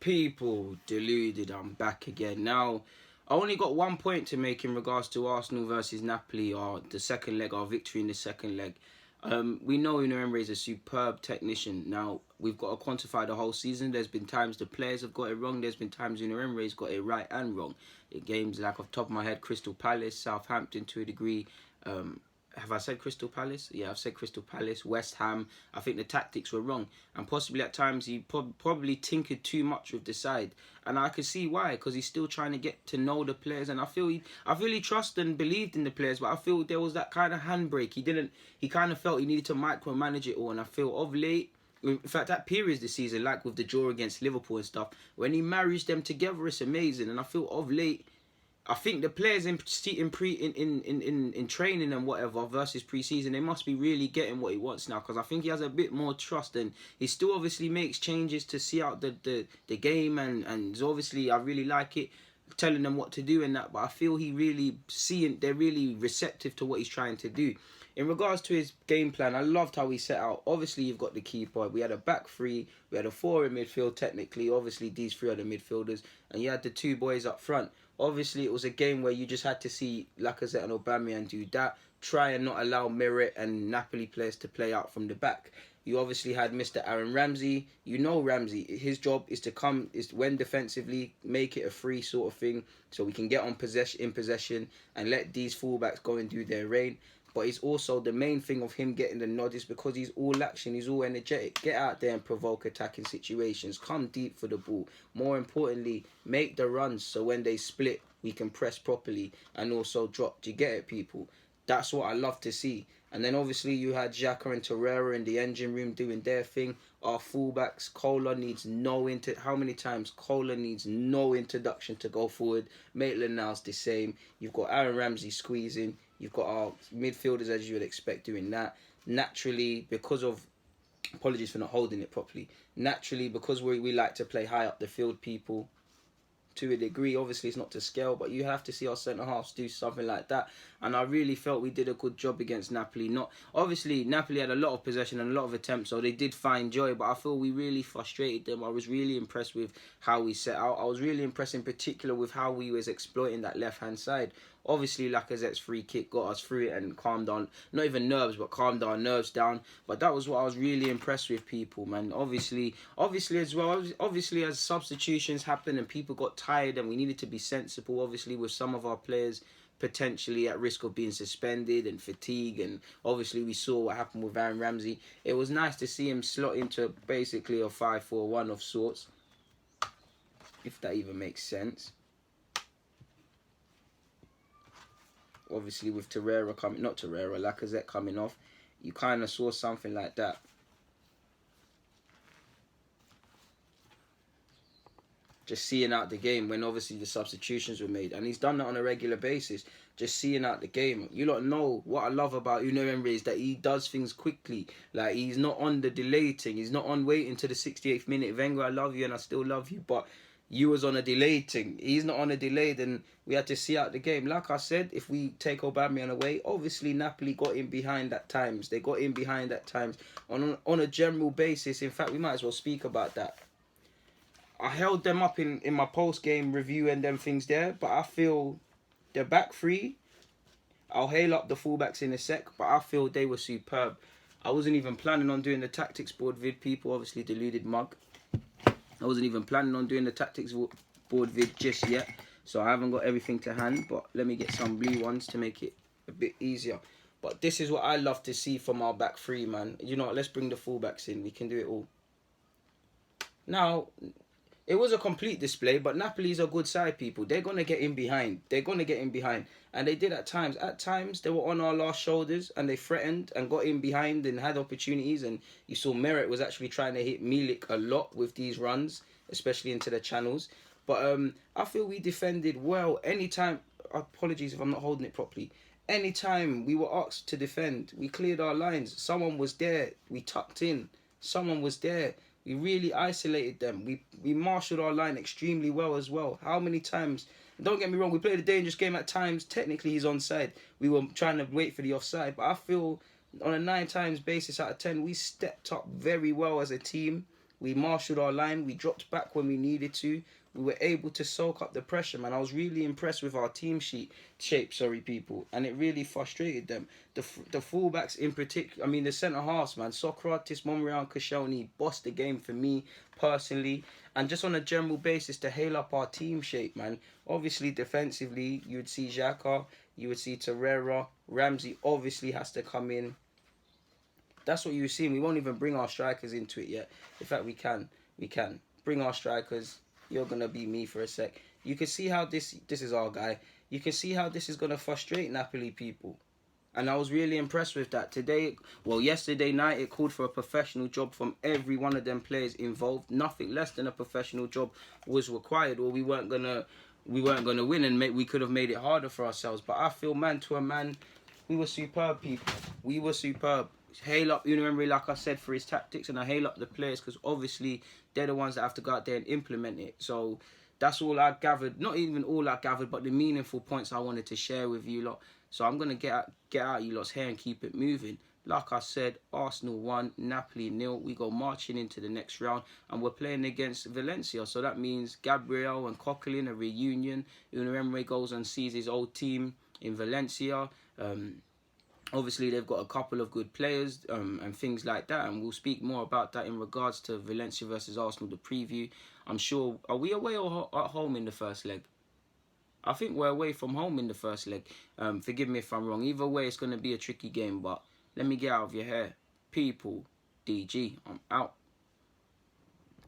People, deluded, I'm back again. Now, I only got 1 point to make in regards to Arsenal versus Napoli, or the second leg, our victory in the second leg. We know Emery is a superb technician. Now, we've got to quantify the whole season. There's been times the players have got it wrong. There's been times Emery's got it right and wrong. In games like off the top of my head, Crystal Palace, Southampton to a degree. Have I said Crystal Palace? Yeah, I've said Crystal Palace, West Ham. I think the tactics were wrong. And possibly at times he probably tinkered too much with the side. And I could see why, because he's still trying to get to know the players. And I feel he trusted and believed in the players, but I feel there was that kind of handbrake. He kind of felt he needed to micromanage it all. And I feel of late, in fact, that period this season, like with the draw against Liverpool and stuff, when he marries them together, it's amazing. And I feel of late, I think the players in training and whatever versus pre-season, they must be really getting what he wants now, because I think he has a bit more trust, and he still obviously makes changes to see out the game, and obviously I really like it, telling them what to do and that, but I feel they're really receptive to what he's trying to do. In regards to his game plan, I loved how he set out. Obviously, you've got the keeper. We had a back three. We had a four in midfield, technically. Obviously, these three are the midfielders. And you had the two boys up front. Obviously, it was a game where you just had to see Lacazette and Aubameyang do that. Try and not allow Merit and Napoli players to play out from the back. You obviously had Mr. Aaron Ramsey. You know Ramsey, his job is when defensively, make it a free sort of thing, so we can get on possession and let these fullbacks go and do their reign. But it's also the main thing of him getting the nod is because he's all action, he's all energetic. Get out there and provoke attacking situations. Come deep for the ball. More importantly, make the runs so when they split, we can press properly and also drop. Do you get it, people? That's what I love to see. And then obviously you had Xhaka and Torreira in the engine room doing their thing. Our fullbacks, Cola needs how many times Cola needs no introduction to go forward. Maitland-Niles the same. You've got Aaron Ramsey squeezing. You've got our midfielders, as you would expect, doing that. Naturally, because of... Apologies for not holding it properly. Naturally, because we like to play high up the field, people... To a degree, obviously it's not to scale, but you have to see our centre-halves do something like that. And I really felt we did a good job against Napoli. Obviously, Napoli had a lot of possession and a lot of attempts, so they did find joy, but I feel we really frustrated them. I was really impressed with how we set out. I was really impressed in particular with how we was exploiting that left-hand side. Obviously, Lacazette's free kick got us through it and calmed down, not even nerves, but calmed our nerves down. But that was what I was really impressed with, people, man. Obviously as well, obviously as substitutions happened and people got tired and we needed to be sensible, obviously with some of our players potentially at risk of being suspended and fatigue, and obviously we saw what happened with Aaron Ramsey. It was nice to see him slot into basically a 5-4-1 of sorts, if that even makes sense. Obviously with Lacazette coming off, you kind of saw something like that. Just seeing out the game when obviously the substitutions were made, and he's done that on a regular basis. Just seeing out the game. You lot know what I love about Emery is that he does things quickly. Like, he's not on the delay thing. He's not on waiting to the 68th minute. Wenger, I love you and I still love you, but you was on a delayed thing. He's not on a delayed, and we had to see out the game. Like I said, if we take Aubameyang away, obviously Napoli got in behind at times. They got in behind at times. On a general basis, in fact, we might as well speak about that. I held them up in my post-game review and them things there, but I feel the back three, I'll hail up the fullbacks in a sec, but I feel they were superb. I wasn't even planning on doing the tactics board vid, people, obviously deluded mug. I wasn't even planning on doing the tactics board vid just yet, so I haven't got everything to hand, but let me get some blue ones to make it a bit easier. But this is what I love to see from our back three, man. You know what, let's bring the fullbacks in. We can do it all. Now, it was a complete display, but Napoli's a good side, people. They're going to get in behind. And they did at times. At times, they were on our last shoulders and they threatened and got in behind and had opportunities. And you saw Merit was actually trying to hit Milik a lot with these runs, especially into the channels. But I feel we defended well. Anytime, apologies if I'm not holding it properly. Anytime we were asked to defend, we cleared our lines. Someone was there. We tucked in. Someone was there. We really isolated them. We marshalled our line extremely well as well. How many times... Don't get me wrong, we played a dangerous game at times. Technically, he's onside. We were trying to wait for the offside. But I feel on a 9 times basis out of 10, we stepped up very well as a team. We marshalled our line. We dropped back when we needed to. We were able to soak up the pressure, man. I was really impressed with our team shape, people, and it really frustrated them. The fullbacks in particular, I mean the centre halves, man. Socrates, Monreal, and Koscielny bossed the game for me personally, and just on a general basis to hail up our team shape, man. Obviously defensively, you would see Xhaka, you would see Torreira, Ramsey obviously has to come in. That's what you're seeing. We won't even bring our strikers into it yet. In fact, we can bring our strikers. You're gonna beat me for a sec. You can see how this is our guy. You can see how this is gonna frustrate Napoli people, and I was really impressed with that today. Well, yesterday night it called for a professional job from every one of them players involved. Nothing less than a professional job was required, or we weren't gonna win, and we could have made it harder for ourselves. But I feel, man to a man, we were superb, people. We were superb. Hail up Emery, like I said, for his tactics, and I hail up the players because obviously they're the ones that have to go out there and implement it. So that's all I gathered. Not even all I gathered, but the meaningful points I wanted to share with you lot. So I'm gonna get out you lot's hair and keep it moving. Like I said, Arsenal 1, Napoli 0. We go marching into the next round, and we're playing against Valencia. So that means Gabriel and Coquelin, a reunion. Emery goes and sees his old team in Valencia. Obviously, they've got a couple of good players and things like that, and we'll speak more about that in regards to Valencia versus Arsenal, the preview. I'm sure, are we away or at home in the first leg? I think we're away from home in the first leg. Forgive me if I'm wrong. Either way, it's going to be a tricky game, but let me get out of your hair. People, DG, I'm out.